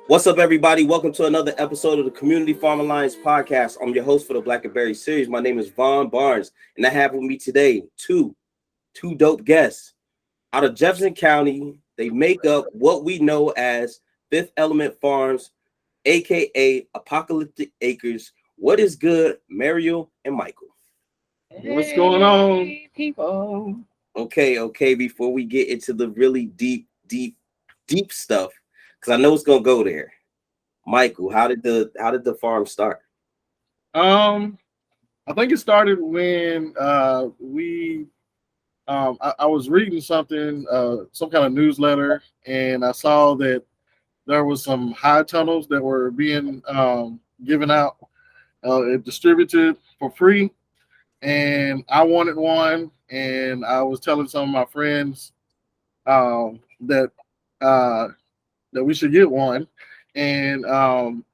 What's up, everybody? Welcome to another episode of the Community Farm Alliance podcast. I'm your host for the Black and Berry series. My name is Vaughn Barnes, and I have with me today two dope guests. Out of Jefferson County, they make up what we know as Fifth Element Farms, aka Apocalyptic Acres. What is good, Mariel and Michael? What's going on, people? Okay. Before we get into the really deep stuff, because I know it's gonna go there. Michael, how did the farm start? I think it started when I was reading something, some kind of newsletter, and I saw that there was some high tunnels that were being given out, distributed for free, and I wanted one, and I was telling some of my friends that that we should get one, and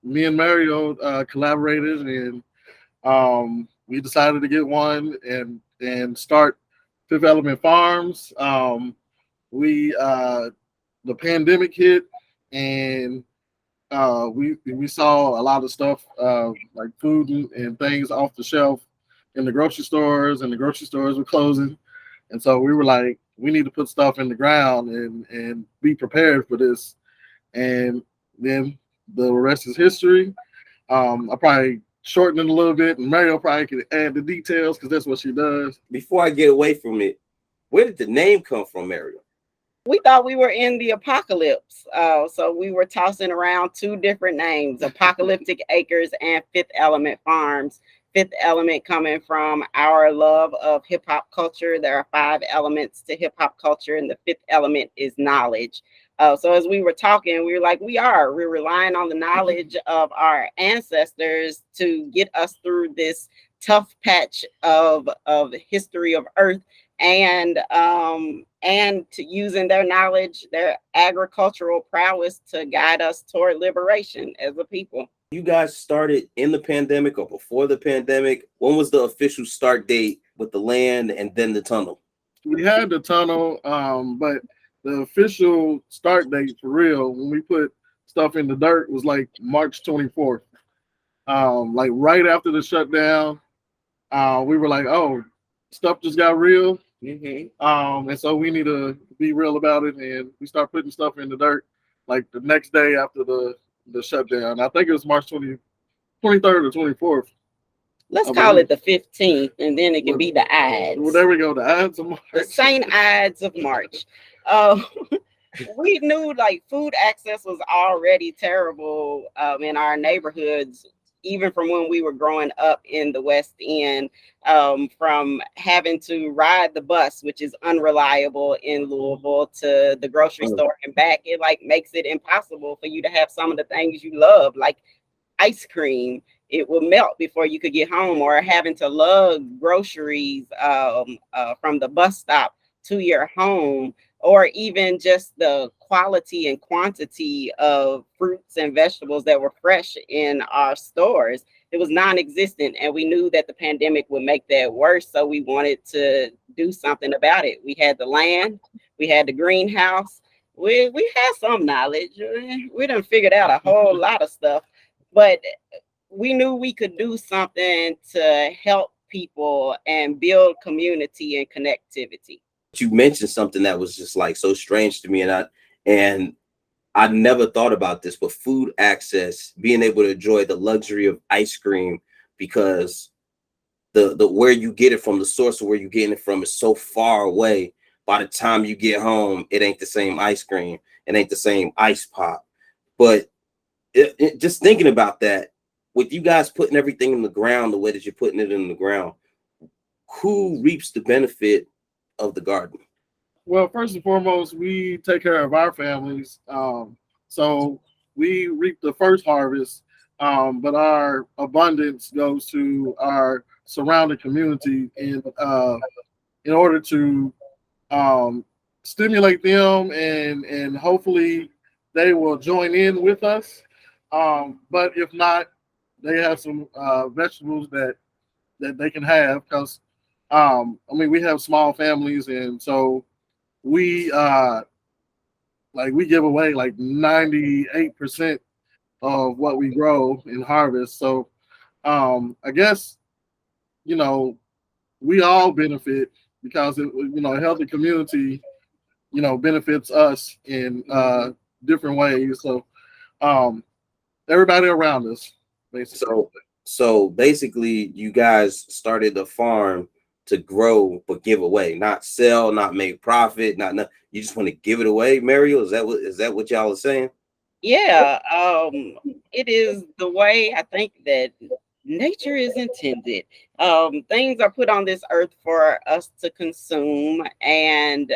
me and Mario collaborated, and we decided to get one and start Fifth Element Farms. We The pandemic hit, and we saw a lot of stuff like food and things off the shelf in the grocery stores, and the grocery stores were closing, and so we were like, we need to put stuff in the ground and be prepared for this. And then the rest is history. I probably shorten it a little bit, and Mario probably can add the details because that's what she does. Before I get away from it, where did the name come from, Mariel? We thought we were in the apocalypse. So we were tossing around two different names, Apocalyptic Acres and Fifth Element Farms. Fifth element coming from our love of hip hop culture. There are 5 elements to hip hop culture, and the 5th element is knowledge. So as we were talking, we were like, we're relying on the knowledge of our ancestors to get us through this tough patch of history of Earth, and to using their knowledge, their agricultural prowess to guide us toward liberation as a people. You guys started in the pandemic or before the pandemic? When was the official start date with the land and then the tunnel? We had the tunnel, but the official start date for real, when we put stuff in the dirt, was like March 24th. Like right after the shutdown, we were like, oh, stuff just got real. Mm-hmm. And so we need to be real about it. And we start putting stuff in the dirt like the next day after the shutdown. I think it was March 23rd or 24th. Let's call it the 15th, and then it can be the Ides. Well, there we go. The Ides of March. The Saint Ides of March. We knew like food access was already terrible in our neighborhoods, even from when we were growing up in the West End, from having to ride the bus, which is unreliable in Louisville, to the grocery store and back. It like makes it impossible for you to have some of the things you love, like ice cream. It will melt before you could get home, or having to lug groceries from the bus stop to your home, or even just the quality and quantity of fruits and vegetables that were fresh in our stores. It was non-existent, and we knew that the pandemic would make that worse, so we wanted to do something about it. We had the land, we had the greenhouse, we had some knowledge. We done figured out a whole lot of stuff, but we knew we could do something to help people and build community and connectivity. You mentioned something that was just like so strange to me, and I never thought about this, but food access, being able to enjoy the luxury of ice cream, because the where you get it from, the source of where you getting it from is so far away. By the time you get home, it ain't the same ice cream, it ain't the same ice pop. But just thinking about that, with you guys putting everything in the ground the way that you're putting it in the ground, who reaps the benefit of the garden? Well, first and foremost, we take care of our families. So we reap the first harvest, but our abundance goes to our surrounding community in order to stimulate them, and hopefully they will join in with us. But if not, they have some vegetables that they can have, because we have small families, and so we give away like 98% of what we grow and harvest. So I guess, you know, we all benefit because a healthy community, benefits us in different ways. So um, everybody around us, basically. So basically, you guys started the farm to grow but give away, not sell, not make profit, not you just want to give it away. Mariel, is that what y'all are saying? Yeah, it is the way I think that nature is intended. Things are put on this earth for us to consume, and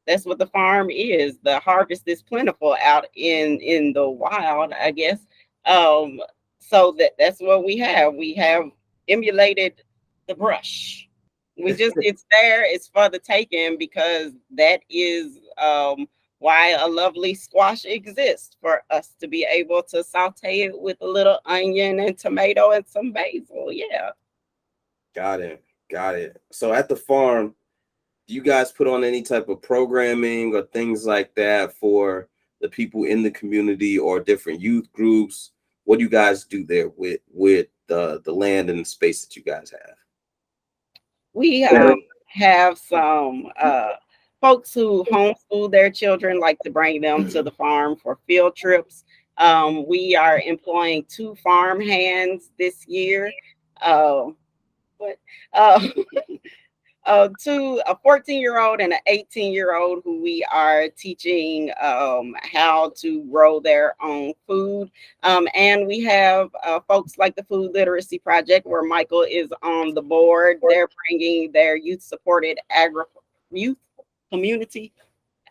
that's what the farm is. The harvest is plentiful out in the wild, I guess. Um, so that's what we have. We have emulated the brush. It's there. It's for the taking because that is why a lovely squash exists for us to be able to saute it with a little onion and tomato and some basil. Yeah. Got it. Got it. So at the farm, do you guys put on any type of programming or things like that for the people in the community or different youth groups? What do you guys do there with the land and the space that you guys have? We have some folks who homeschool their children, like to bring them to the farm for field trips. We are employing 2 farm hands this year. Uh, but to a 14-year-old and an 18-year-old who we are teaching how to grow their own food. And we have folks like the Food Literacy Project, where Michael is on the board. They're bringing their youth-supported youth community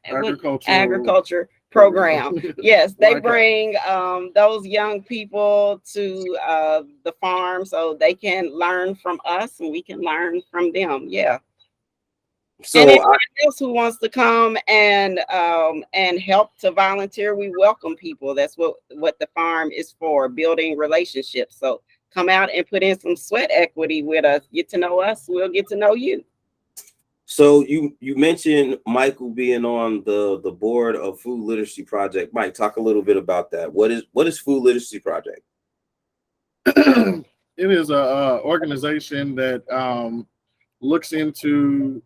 agriculture program. Yes, they bring those young people to the farm so they can learn from us and we can learn from them. Yeah. So And anyone else who wants to come and help to volunteer, we welcome people. That's what the farm is for, building relationships. So come out and put in some sweat equity with us. Get to know us. We'll get to know you. So you mentioned Michael being on the board of Food Literacy Project. Mike, talk a little bit about that. What is Food Literacy Project? It is a organization that looks into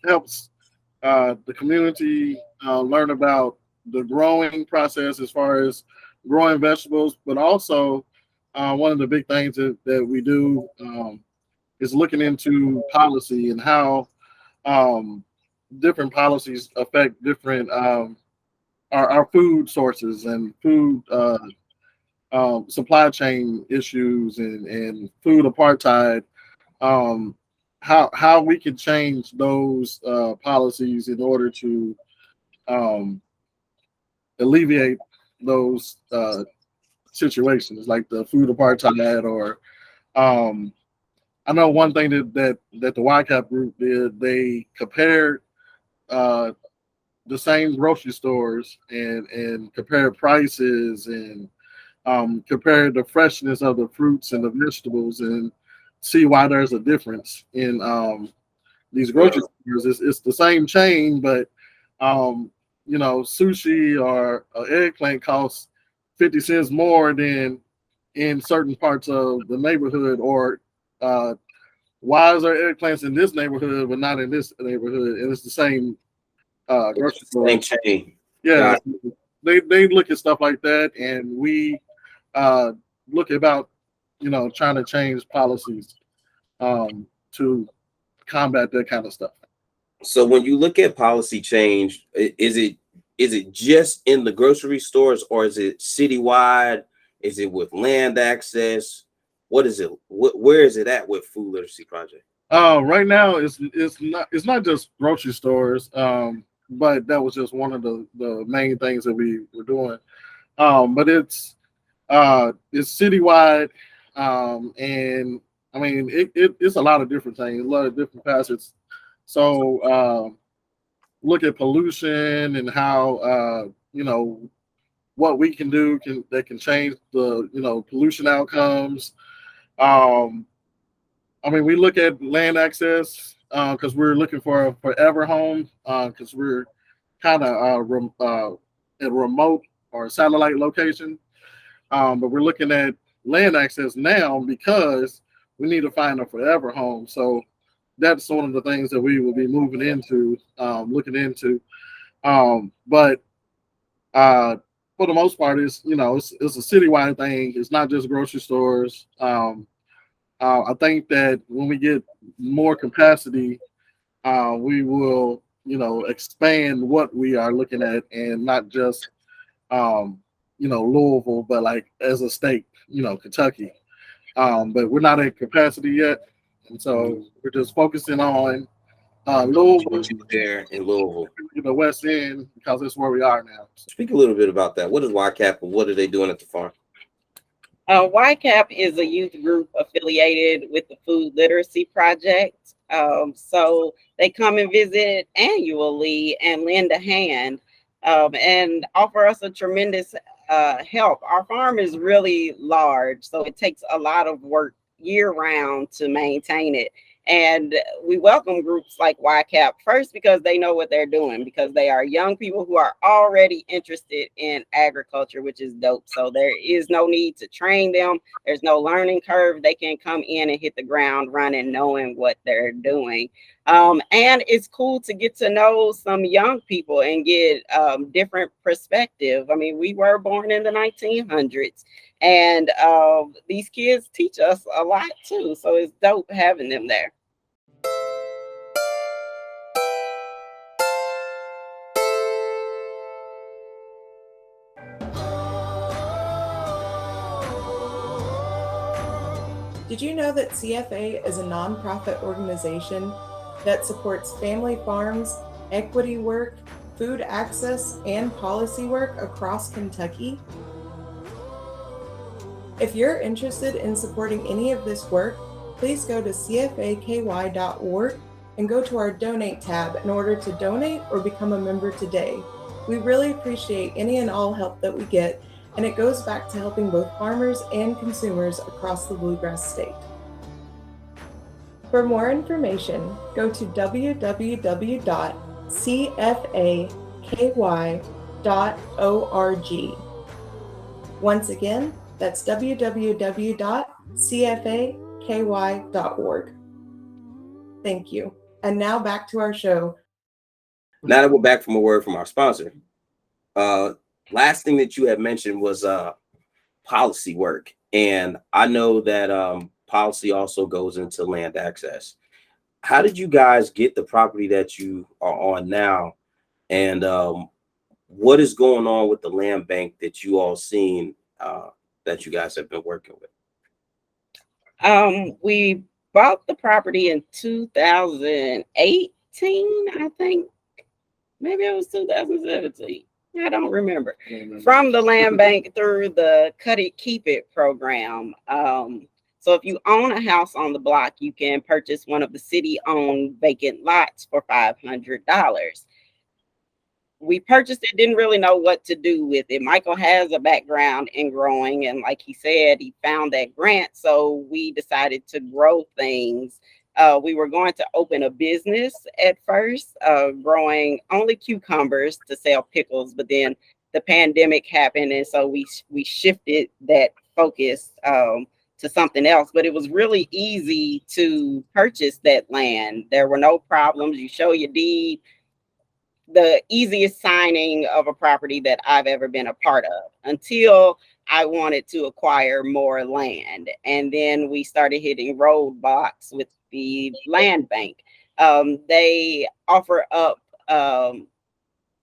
helps the community learn about the growing process as far as growing vegetables, but also one of the big things that we do is looking into policy and how different policies affect different our food sources and food supply chain issues and food apartheid. How we can change those policies in order to alleviate those situations like the food apartheid or I know one thing that the YCAP group did, they compared the same grocery stores and compared prices and compared the freshness of the fruits and the vegetables and see why there's a difference in these grocery stores. It's the same chain, but sushi or eggplant costs 50 cents more than in certain parts of the neighborhood, or why is there eggplants in this neighborhood but not in this neighborhood? And it's the same grocery store. Same chain. Yeah, they look at stuff like that, and we look about trying to change policies to combat that kind of stuff. So when you look at policy change, is it just in the grocery stores or is it citywide? Is it with land access? What is it? Where is it at with Food Literacy Project? Right now it's not just grocery stores, but that was just one of the main things that we were doing. But it's citywide, and I mean it's a lot of different things, a lot of different facets. So look at pollution and how what we can do that can change the pollution outcomes. I mean, we look at land access because we're looking for a forever home because we're kind of a remote or satellite location. But we're looking at land access now because we need to find a forever home. So that's one of the things that we will be moving into, looking into. But for the most part, it's it's a citywide thing. It's not just grocery stores. I think that when we get more capacity, we will expand what we are looking at, and not just Louisville, but like as a state, Kentucky. But we're not at capacity yet, and so we're just focusing on Louisville, There in Louisville. the West End, because that's where we are now. Speak a little bit about that. What is YCAP and what are they doing at the farm? YCAP is a youth group affiliated with the Food Literacy Project. So they come and visit annually and lend a hand and offer us a tremendous help. Our farm is really large, so it takes a lot of work year round to maintain it. And we welcome groups like YCAP first because they know what they're doing, because they are young people who are already interested in agriculture, which is dope. So there is no need to train them. There's no learning curve. They can come in and hit the ground running, knowing what they're doing. And it's cool to get to know some young people and get different perspective. I mean, we were born in the 1900s, and these kids teach us a lot too. So it's dope having them there. Did you know that CFA is a nonprofit organization that supports family farms, equity work, food access, and policy work across Kentucky? If you're interested in supporting any of this work, please go to cfaky.org and go to our donate tab in order to donate or become a member today. We really appreciate any and all help that we get, and it goes back to helping both farmers and consumers across the Bluegrass State. For more information, go to www.cfaky.org. Once again, that's www.cfaky.org. Thank you. And now back to our show. Now that we're back from a word from our sponsor, last thing that you had mentioned was policy work. And I know that policy also goes into land access. How did you guys get the property that you are on now? And what is going on with the land bank that you all seen that you guys have been working with? We bought the property in 2018, I think. Maybe it was 2017. I don't remember. From the land bank through the Cut It, Keep It program. So if you own a house on the block, you can purchase one of the city-owned vacant lots for $500. We purchased it, didn't really know what to do with it. Michael has a background in growing, and like he said, he found that grant, so we decided to grow things. We were going to open a business at first, growing only cucumbers to sell pickles, but then the pandemic happened, and so we shifted that focus to something else. But it was really easy to purchase that land. There were no problems. You show your deed. The easiest signing of a property that I've ever been a part of, until I wanted to acquire more land. And then we started hitting roadblocks with the land bank. They offer up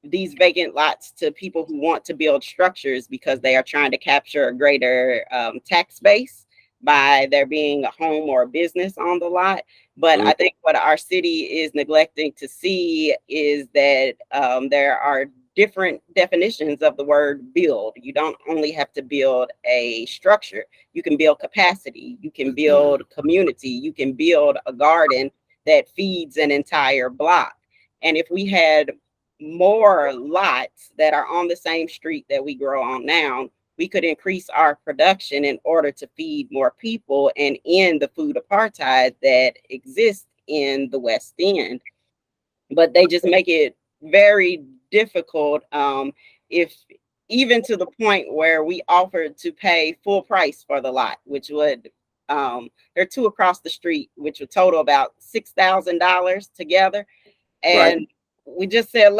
these vacant lots to people who want to build structures because they are trying to capture a greater tax base by there being a home or a business on the lot. But I think what our city is neglecting to see is that there are different definitions of the word build. You don't only have to build a structure. You can build capacity. You can build community. You can build a garden that feeds an entire block. And if we had more lots that are on the same street that we grow on now, we could increase our production in order to feed more people and end the food apartheid that exists in the West End. But they just make it very difficult. If even to the point where we offered to pay full price for the lot, which would, there are two across the street, which would total about $6,000 together. And we just said,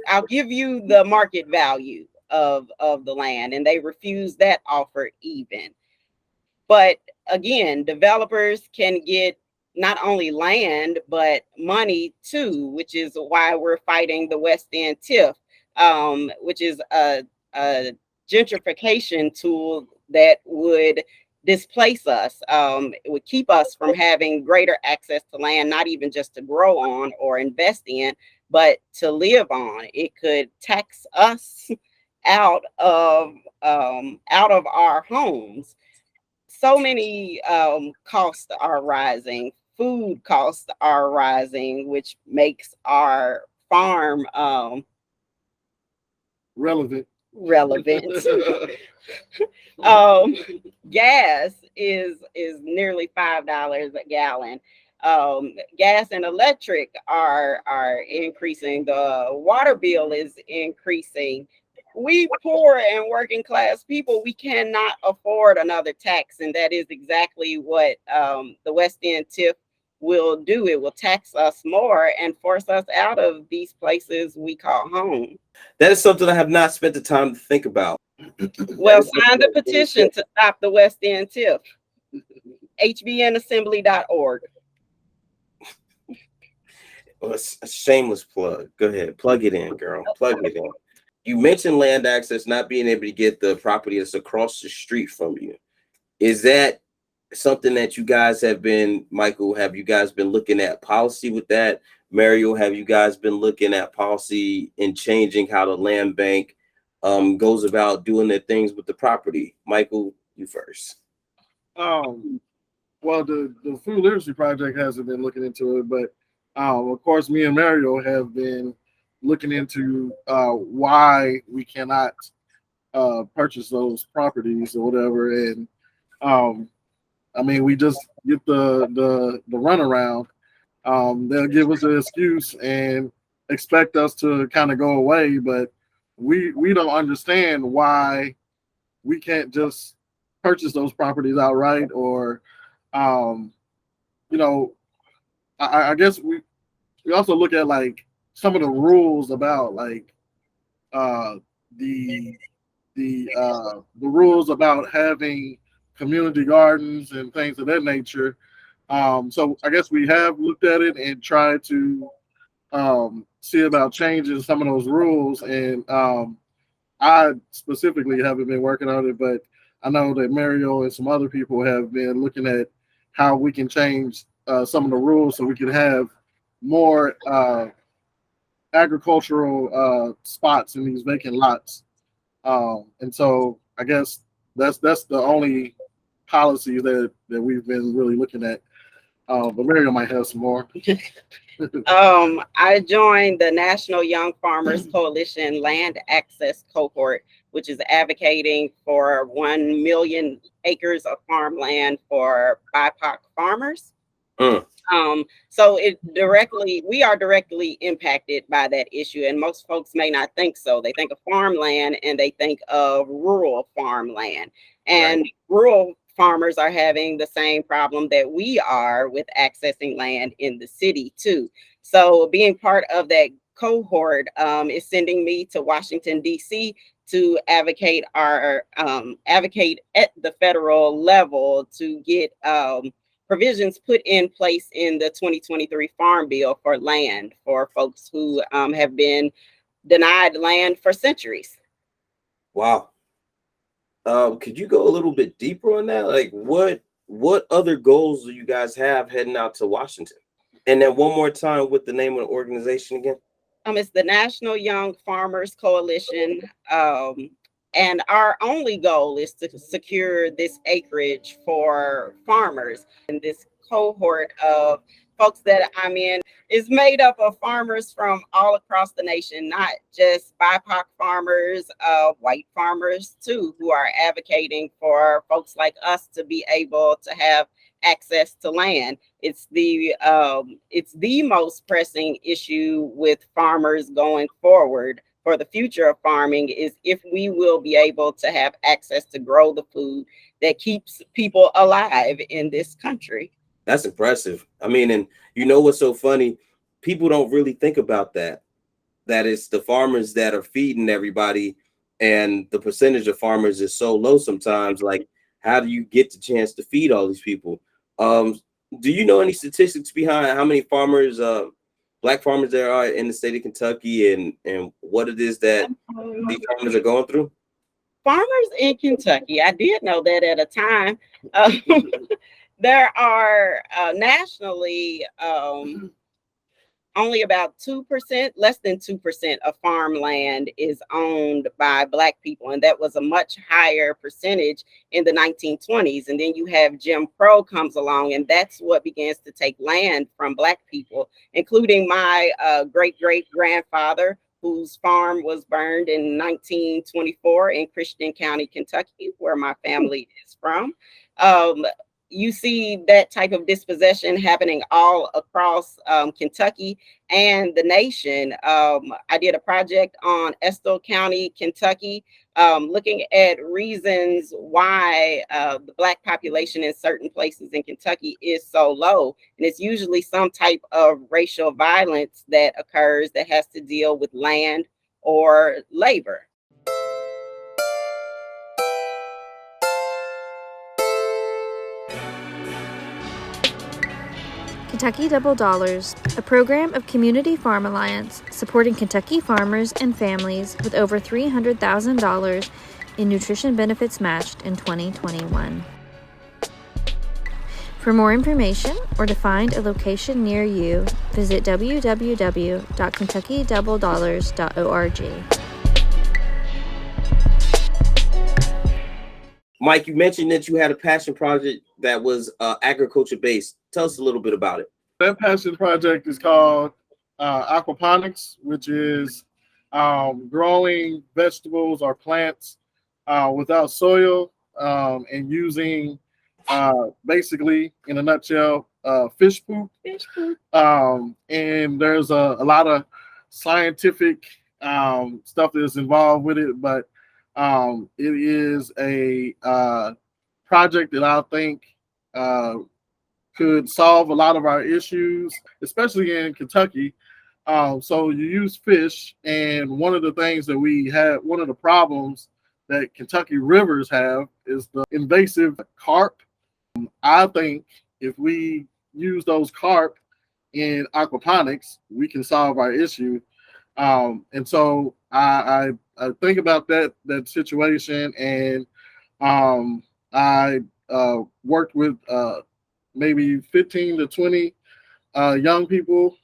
I'll give you the market value of the land. And they refused that offer even. But again, developers can get not only land, but money too, which is why we're fighting the West End TIF, which is a gentrification tool that would displace us. It would keep us from having greater access to land, not even just to grow on or invest in, but to live on. It could tax us out of our homes. So many costs are rising. Food costs are rising, which makes our farm relevant. Gas is nearly $5 a gallon. Gas and electric are increasing. The water bill is increasing. We poor and working class people, we cannot afford another tax, and that is exactly what the West End TIF will do. It will tax us more and force us out of these places we call home. That is something I have not spent the time to think about. Well, sign the petition to stop the West End TIF. HBNassembly.org. Well, it's a shameless plug. Go ahead, plug it in, girl. Plug it in. You mentioned land access, not being able to get the property that's across the street from you. Is that something that you guys have been, Michael, have you guys been looking at policy with that? Mariel, have you guys been looking at policy and changing how the land bank goes about doing their things with the property? Michael, you first. Well, the Food Literacy Project hasn't been looking into it, but of course, me and Mariel have been looking into why we cannot purchase those properties or whatever. And I mean, we just get the runaround. They'll give us an excuse and expect us to kind of go away, but we don't understand why we can't just purchase those properties outright, or I guess we also look at like some of the rules about like the rules about having community gardens and things of that nature. So I guess we have looked at it and tried to see about changing some of those rules. And I specifically haven't been working on it, but I know that Mariel and some other people have been looking at how we can change some of the rules so we can have more agricultural spots in these vacant lots. And so I guess that's the only policy that we've been really looking at. But Mariel might have some more. I joined the National Young Farmers Coalition Land Access Cohort, which is advocating for 1 million acres of farmland for BIPOC farmers. So we are directly impacted by that issue, and most folks may not think so. They think of farmland and they think of rural farmland, and rural farmers are having the same problem that we are with accessing land in the city too. So being part of that cohort is sending me to Washington, D.C. to advocate at the federal level to get provisions put in place in the 2023 Farm Bill for land for folks who have been denied land for centuries. Wow. Could you go a little bit deeper on that? Like what other goals do you guys have heading out to Washington? And then one more time with the name of the organization again. It's the National Young Farmers Coalition. And our only goal is to secure this acreage for farmers. And this cohort of folks that I'm in is made up of farmers from all across the nation, not just BIPOC farmers, white farmers too, who are advocating for folks like us to be able to have access to land. It's the most pressing issue with farmers going forward for the future of farming is if we will be able to have access to grow the food that keeps people alive in this country. That's impressive. I mean, and you know what's so funny? People don't really think about that. That it's the farmers that are feeding everybody, and the percentage of farmers is so low sometimes. Like, how do you get the chance to feed all these people? Do you know any statistics behind how many farmers, Black farmers there are in the state of Kentucky, and what it is that these farmers are going through? Farmers in Kentucky, I did know that at a time. There are nationally only about 2%, less than 2% of farmland is owned by Black people. And that was a much higher percentage in the 1920s. And then you have Jim Crow comes along, and that's what begins to take land from Black people, including my great-great-grandfather, whose farm was burned in 1924 in Christian County, Kentucky, where my family is from. You see that type of dispossession happening all across Kentucky and the nation. I did a project on Estill County, Kentucky, looking at reasons why the Black population in certain places in Kentucky is so low. And it's usually some type of racial violence that occurs that has to deal with land or labor. Kentucky Double Dollars, a program of Community Farm Alliance supporting Kentucky farmers and families with over $300,000 in nutrition benefits matched in 2021. For more information or to find a location near you, visit www.kentuckydoubledollars.org. Mike, you mentioned that you had a passion project that was agriculture based. Tell us a little bit about it. That passion project is called Aquaponics, which is growing vegetables or plants without soil and using basically, in a nutshell, fish poop. And there's a lot of scientific stuff that is involved with it, but it is a project that I think could solve a lot of our issues, especially in Kentucky. So you use fish, and one of the things that we have, one of the problems that Kentucky rivers have is the invasive carp. I think if we use those carp in aquaponics, we can solve our issue. And so I think about that situation, and I worked with maybe 15 to 20 young people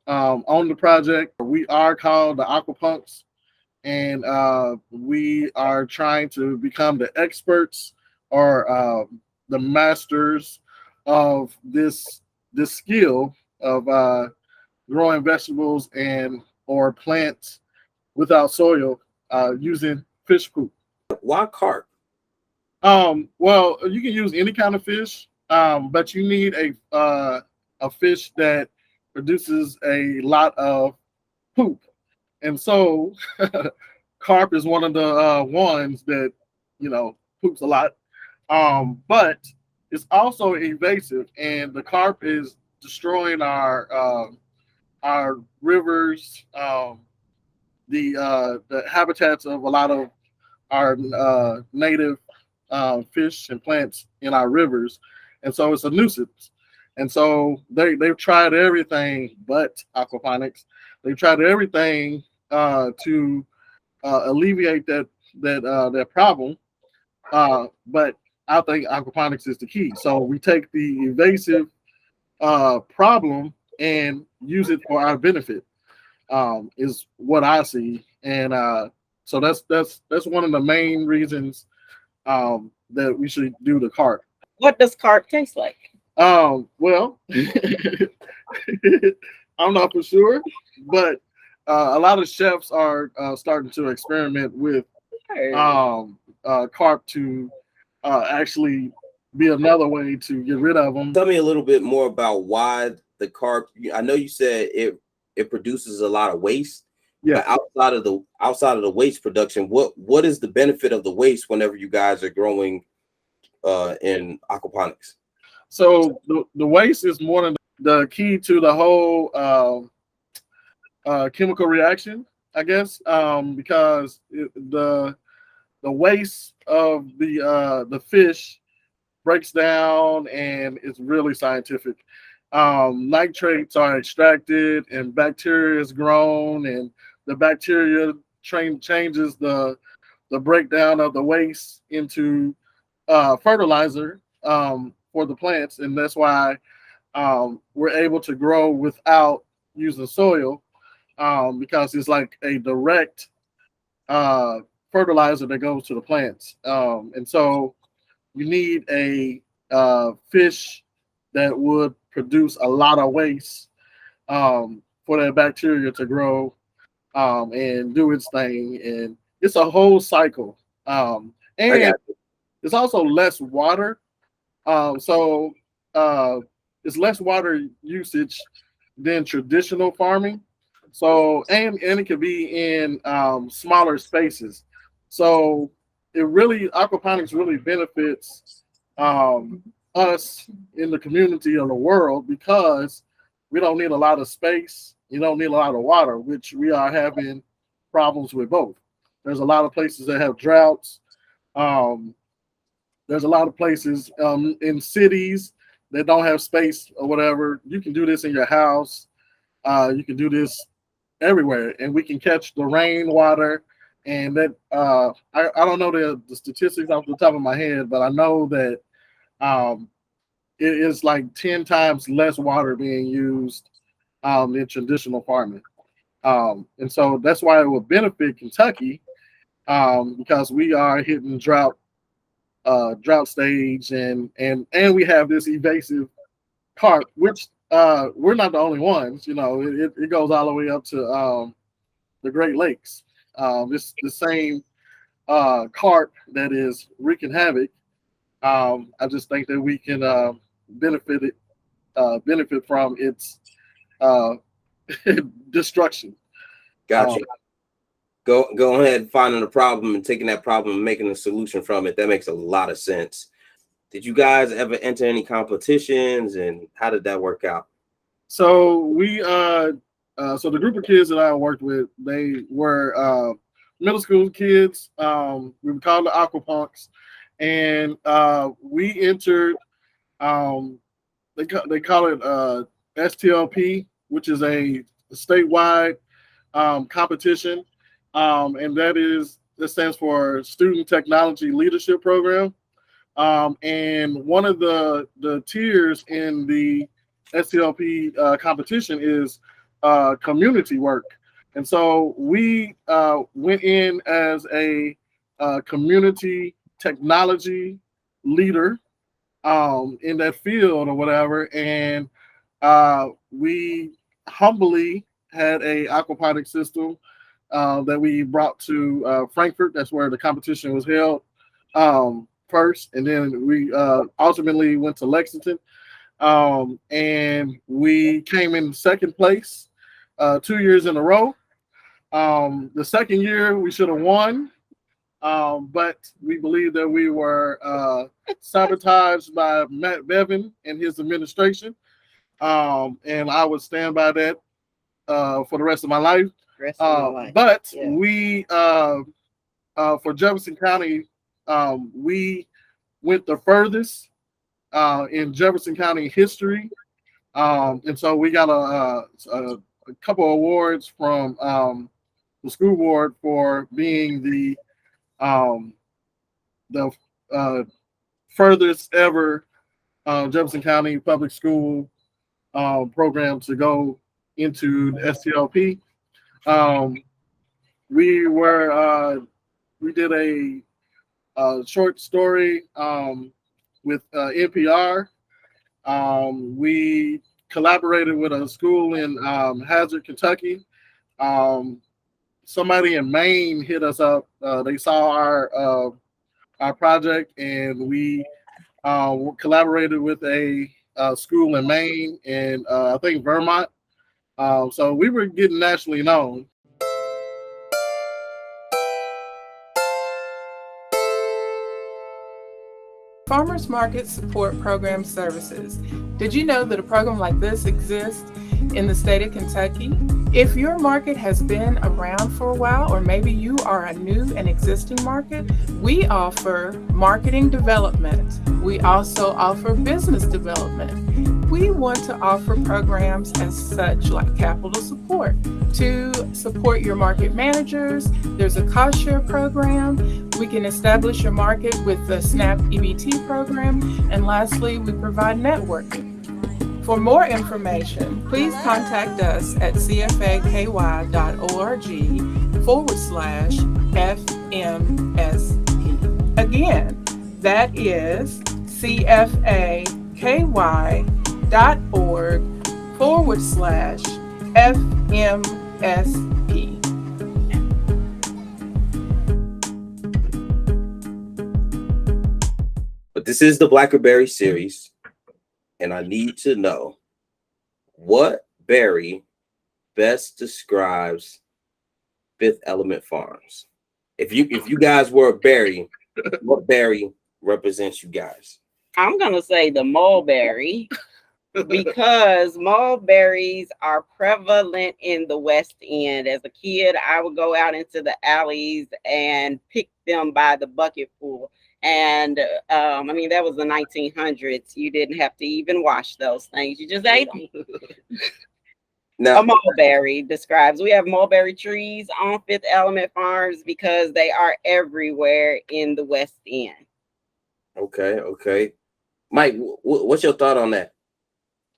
on the project. We are called the Aquapunks, and we are trying to become the experts or the masters of this skill of growing vegetables and or plants without soil using fish poop. Why carp? Well, you can use any kind of fish, but you need a fish that produces a lot of poop, and so carp is one of the ones that poops a lot. But it's also invasive, and the carp is destroying our rivers, the habitats of a lot of our native fish and plants in our rivers, and so it's a nuisance. And so they've tried everything but aquaponics. They've tried everything to alleviate that problem, but I think aquaponics is the key. So we take the invasive problem and use it for our benefit, is what I see. And so that's one of the main reasons that we should do the carp. What does carp taste like? Well, I'm not for sure, but a lot of chefs are starting to experiment with carp to actually be another way to get rid of them. Tell me a little bit more about why the carp. I know you said it produces a lot of waste. Yeah. But outside of the waste production, what is the benefit of the waste whenever you guys are growing in aquaponics? So the waste is more than the key to the whole chemical reaction, I guess, because the waste of the fish breaks down and it's really scientific. Nitrates are extracted and bacteria is grown, and the bacteria changes the breakdown of the waste into fertilizer for the plants, and that's why we're able to grow without using soil, because it's like a direct fertilizer that goes to the plants. And so you need a fish that would produce a lot of waste for that bacteria to grow and do its thing. And it's a whole cycle. And it's also less water. So it's less water usage than traditional farming. So and it can be in smaller spaces. So aquaponics really benefits us in the community of the world, because we don't need a lot of space. You don't need a lot of water, which we are having problems with both. There's a lot of places that have droughts. There's a lot of places in cities that don't have space or whatever. You can do this in your house. You can do this everywhere, and we can catch the rainwater. And that I don't know the statistics off the top of my head, but I know that it is like 10 times less water being used in traditional farming. And so that's why it will benefit Kentucky, because we are hitting drought stage, and we have this invasive carp, which we're not the only ones. It goes all the way up to the Great Lakes. It's the same carp that is wreaking havoc. I just think that we can benefit from its destruction. Gotcha. Go ahead, finding a problem and taking that problem and making a solution from it. That makes a lot of sense. Did you guys ever enter any competitions, and how did that work out? So so the group of kids that I worked with, they were middle school kids. We were called the Aquapunks, and we entered. They call it STLP, which is a statewide competition, and that stands for Student Technology Leadership Program. And one of the tiers in the STLP competition is community work. And so we went in as a community technology leader in that field or whatever. And we humbly had a aquaponic system that we brought to Frankfurt. That's where the competition was held first. And then we ultimately went to Lexington. And we came in second place 2 years in a row. The second year we should have won, but we believe that we were sabotaged by Matt Bevin and his administration. And I would stand by that for the rest of my life. But yeah. We, for Jefferson County, we went the furthest in Jefferson County history. And so we got a couple awards from the school board for being the furthest ever Jefferson County public school program to go into the STLP. We did a short story with NPR. We collaborated with a school in Hazard, Kentucky. Somebody in Maine hit us up. They saw our project, and we collaborated with a school in Maine and I think Vermont. So we were getting nationally known. Farmers markets support program services. Did you know that a program like this exists in the state of Kentucky? If your market has been around for a while, or maybe you are a new and existing market, we offer marketing development. We also offer business development. We want to offer programs as such like capital support to support your market managers. There's a cost share program. We can establish your market with the SNAP EBT program. And lastly, we provide networking. For more information, please contact us at cfaky.org/FMSP. Again, that is cfaky.org/FMSP. But this is the Blackberry series, and I need to know what berry best describes Fifth Element Farms. If you guys were a berry, what berry represents you guys? I'm gonna say the mulberry because mulberries are prevalent in the West End. As a kid, I would go out into the alleys and pick them by the bucketful. And I mean, that was the 1900s. You didn't have to even wash those things. You just ate them. Now, A mulberry describes, we have mulberry trees on Fifth Element Farms because they are everywhere in the West End. Okay. Mike, what's your thought on that?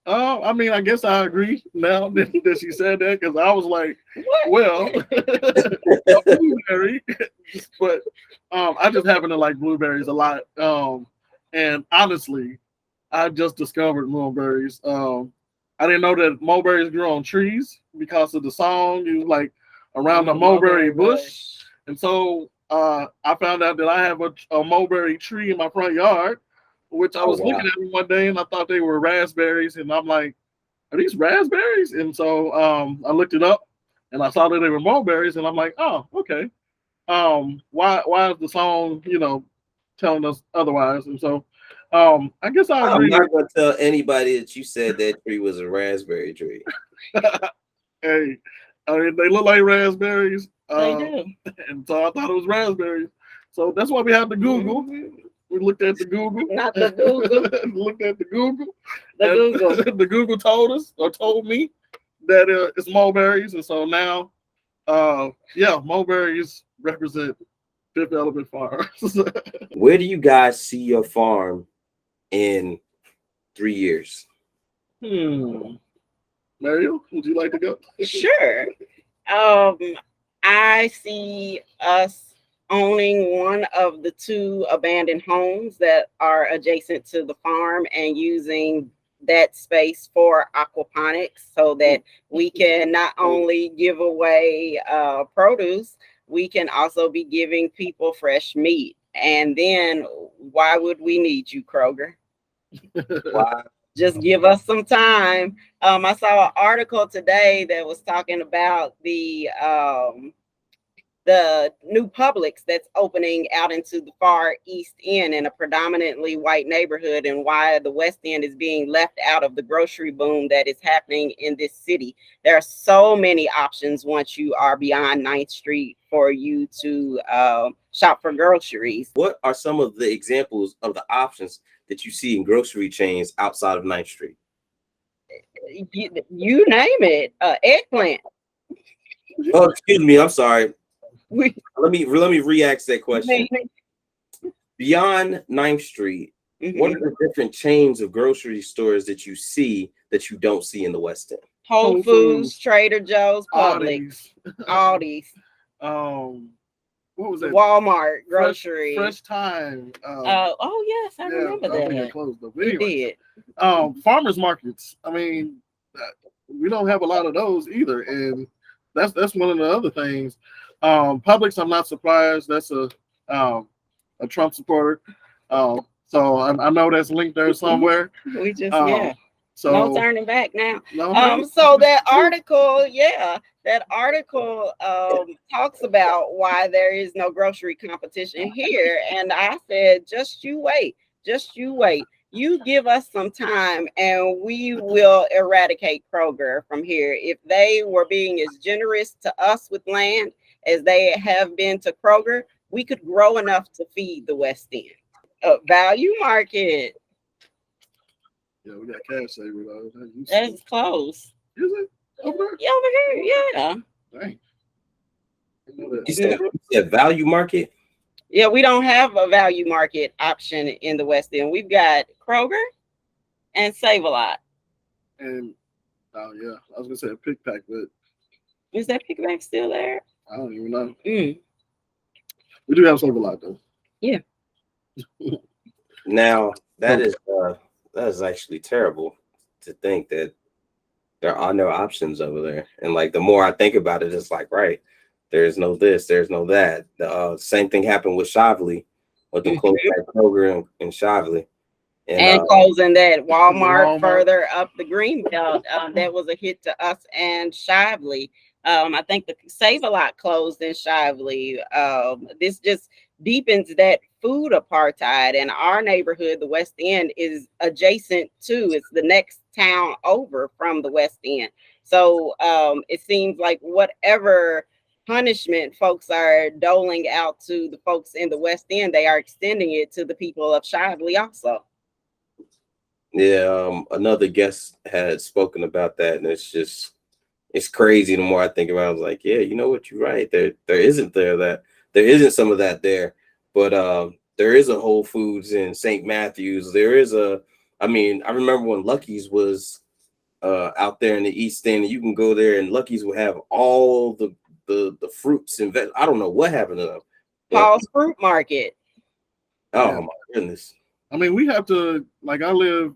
I mean, I guess I agree now that she said that, because I was like, What? well, a blueberry, but I just happen to like blueberries a lot. And honestly, I just discovered mulberries. I didn't know that mulberries grew on trees because of the song. It was like around the mulberry bush. And so I found out that I have a mulberry tree in my front yard, which I was looking at them one day and I thought they were raspberries. And I'm like, are these raspberries? And so I looked it up and I saw that they were mulberries. And I'm like, oh, okay. Why is the song, telling us otherwise? And so I guess I agree. I'm not going to tell anybody that you said that tree was a raspberry tree. Hey, I mean, they look like raspberries. They do. And so I thought it was raspberries. So that's why we have the Google. We looked at the Google. Not the Google. Looked at the Google. The Google. The Google told us or told me that it's mulberries. And so now, mulberries represent Fifth Element Farms. Where do you guys see your farm in 3 years? Mariel, would you like to go? Sure. I see us owning one of the 2 abandoned homes that are adjacent to the farm and using that space for aquaponics so that we can not only give away produce, we can also be giving people fresh meat. And then why would we need you, Kroger? Why? Just give us some time. I saw an article today that was talking about the new Publix that's opening out into the far East End in a predominantly white neighborhood, and why the West End is being left out of the grocery boom that is happening in this city. There are so many options once you are beyond 9th Street for you to shop for groceries. What are some of the examples of the options that you see in grocery chains outside of 9th Street? You name it. Eggplant. Oh, excuse me. I'm sorry. We Let me re-ask that question. Beyond 9th Street, what are the different chains of grocery stores that you see that you don't see in the West End? Whole Foods, Trader Joe's, Publix, Aldi's. What was that? Walmart, grocery. Fresh Time. Oh yes, I remember I think that. it closed up. We Anyway, did. farmers markets. I mean, we don't have a lot of those either, and that's one of the other things. Publix, I'm not surprised. That's a Trump supporter. So I know that's linked there somewhere. We just So no turning back now. No, So that article, talks about why there is no grocery competition here. And I said, just you wait. Just you wait. You give us some time and we will eradicate Kroger from here. If they were being as generous to us with land as they have been to Kroger, we could grow enough to feed the West End. Value Market. Yeah, we got Cash Saver though. That's close. Is it over there? Yeah, over here, yeah. Dang. You said Value Market? Yeah, we don't have a Value Market option in the West End. We've got Kroger and Save-A-Lot. And oh yeah, I was gonna say a pick pack, but is that pick pack still there? I don't even know. We do have Save-A-Lot though. Yeah. Now that is actually terrible to think that there are no options over there. And like the more I think about it, it's like, right, there's no this, there's no that. Same thing happened with Shively, with the closing that Kroger and Shively. And closing that Walmart further up the Greenbelt. That was a hit to us and Shively. I think the Save-A-Lot closed in Shively. This just deepens that food apartheid. And our neighborhood, the West End, is adjacent to, it's the next town over from the West End. So it seems like whatever punishment folks are doling out to the folks in the West End, they are extending it to the people of Shively also. Yeah, another guest had spoken about that, and it's crazy. The more I think about it, I was like, yeah, you know what, you're right. There isn't some of that there, but there is a Whole Foods in St. Matthews. There is I remember when Lucky's was out there in the East End, and you can go there and Lucky's will have all the fruits and I don't know what happened to them. Paul's Fruit Market. Oh my goodness. I mean, we have to, like, I live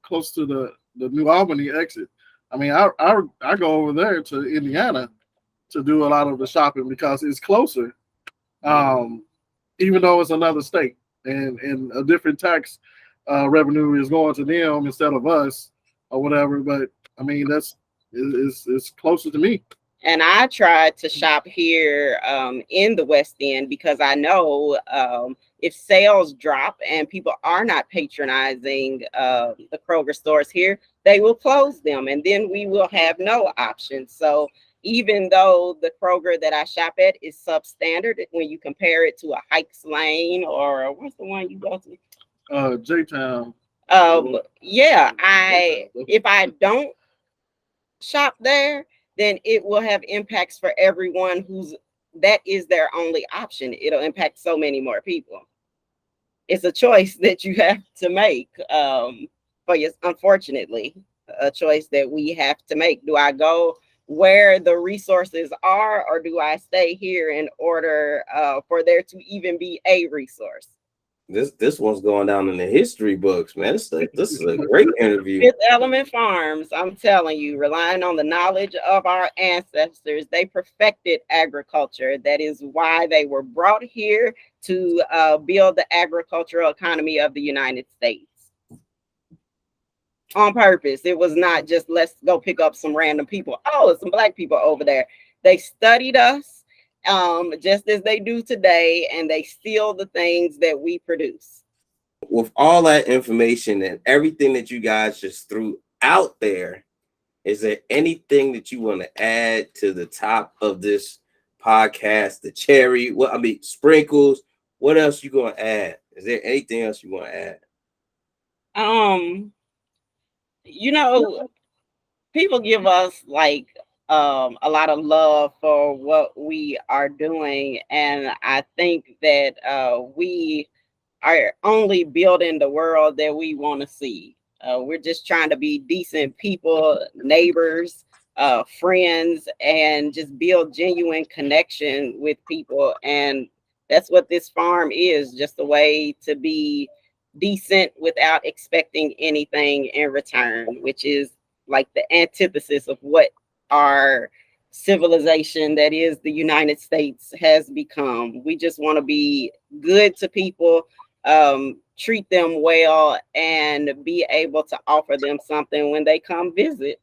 close to the New Albany exit. I mean, I go over there to Indiana to do a lot of the shopping because it's closer, even though it's another state and a different tax revenue is going to them instead of us or whatever. But I mean, it's closer to me. And I tried to shop here in the West End because I know if sales drop and people are not patronizing the Kroger stores here, they will close them and then we will have no options. So even though the Kroger that I shop at is substandard, when you compare it to a Hikes Lane or what's the one you go to? J-Town. Yeah, if I don't shop there, then it will have impacts for everyone that is their only option. It'll impact so many more people. It's a choice that you have to make. But yes, unfortunately, a choice that we have to make. Do I go where the resources are, or do I stay here in order for there to even be a resource? This one's going down in the history books, man. This is a great interview. Fifth Element Farms, I'm telling you, relying on the knowledge of our ancestors, they perfected agriculture. That is why they were brought here to build the agricultural economy of the United States. On purpose. It was not just let's go pick up some random people. Oh, it's some Black people over there. They studied us. Just as they do today, and they steal the things that we produce. With all that information and everything that you guys just threw out there, is there anything that you want to add to the top of this podcast? The cherry, sprinkles. What else you gonna add? Is there anything else you want to add? People give us like a lot of love for what we are doing, and I think that we are only building the world that we want to see. We're just trying to be decent people, neighbors, friends, and just build genuine connection with people. And that's what this farm is, just a way to be decent without expecting anything in return, which is like the antithesis of what our civilization that is the United States has become. We just want to be good to people, treat them well, and be able to offer them something when they come visit.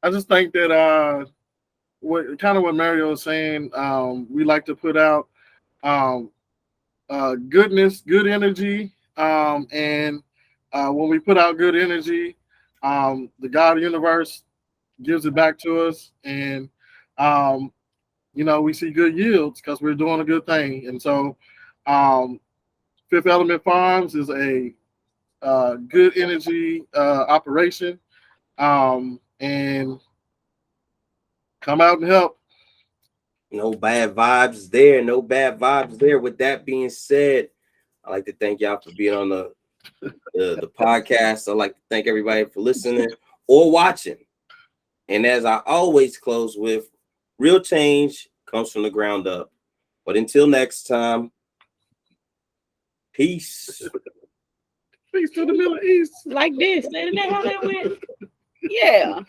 I just think that what Mariel was saying, we like to put out goodness, good energy, And when we put out good energy, the God universe gives it back to us, and we see good yields because we're doing a good thing. And so, Fifth Element Farms is a good energy operation, and come out and help. No bad vibes there. No bad vibes there. With that being said, I'd like to thank y'all for being on the podcast. I'd like to thank everybody for listening or watching. And as I always close with, real change comes from the ground up. But until next time, peace. Peace to the Middle East. Like this. Isn't that how that went? Yeah.